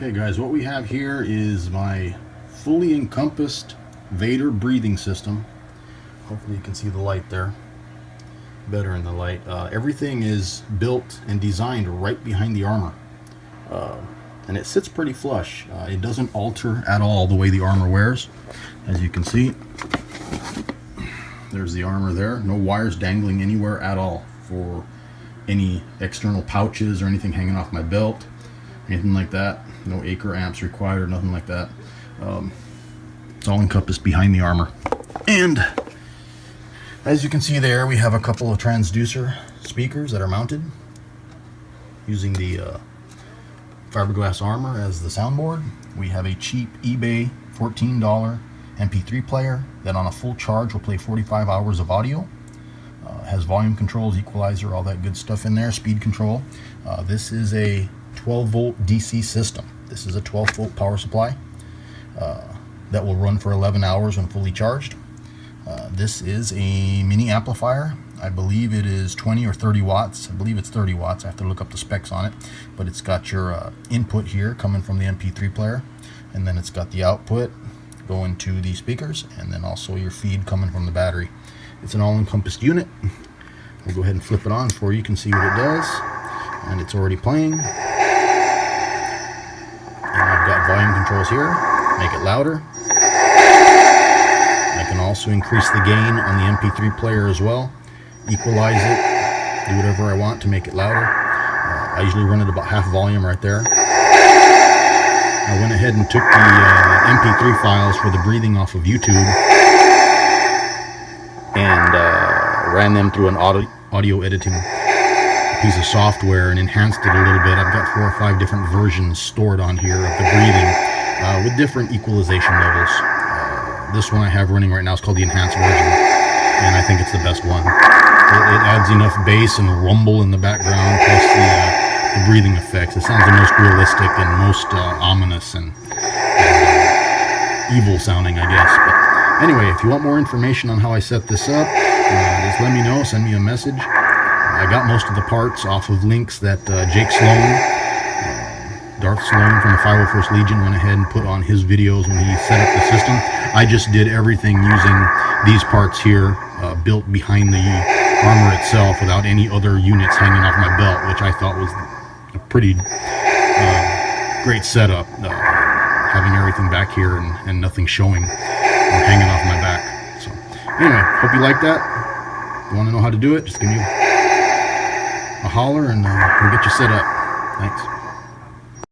Okay guys, what we have here is my fully encompassed Vader breathing system. Hopefully you can see the light there better in the light. Everything is built and designed right behind the armor, and it sits pretty flush. It doesn't alter at all the way the armor wears. As you can see, there's the armor there. No wires dangling anywhere at all for any external pouches or anything hanging off my belt, anything like that. No acre amps required or nothing like that. It's all encompassed behind the armor. And as you can see there, we have a couple of transducer speakers that are mounted using the fiberglass armor as the soundboard. We have a cheap eBay $14 MP3 player that on a full charge will play 45 hours of audio. Has volume controls, equalizer, all that good stuff in there, speed control. This is a 12 volt DC system. This is a 12 volt power supply that will run for 11 hours when fully charged. This is a mini amplifier. I believe it is 20 or 30 watts. I believe it's 30 watts. I have to look up the specs on it. But it's got your input here coming from the MP3 player. And then it's got the output going to the speakers. And then also your feed coming from the battery. It's an all-encompassed unit. We'll go ahead and flip it on for you. You can see what it does. And it's already playing. And I've got volume controls here. Make it louder. I can also increase the gain on the MP3 player as well. Equalize it. Do whatever I want to make it louder. I usually run it about half volume right there. I went ahead and took the MP3 files for the breathing off of YouTube and ran them through an audio editing piece of software and enhanced it a little bit. I've got 4 or 5 different versions stored on here of the breathing with different equalization levels. This one I have running right now is called the enhanced version, and I think it's the best one. It adds enough bass and rumble in the background, plus the breathing effects. It sounds the most realistic and most ominous and evil sounding, I guess. But anyway, if you want more information on how I set this up, just let me know, send me a message. I got most of the parts off of links that Jake Sloan, Darth Sloan from the 501st Legion, went ahead and put on his videos when he set up the system. I just did everything using these parts here, built behind the armor itself without any other units hanging off my belt, which I thought was a pretty great setup, having everything back here and nothing showing or hanging off my back. So anyway, hope you like that. If you want to know how to do it, just give me a holler and we'll get you set up. Thanks.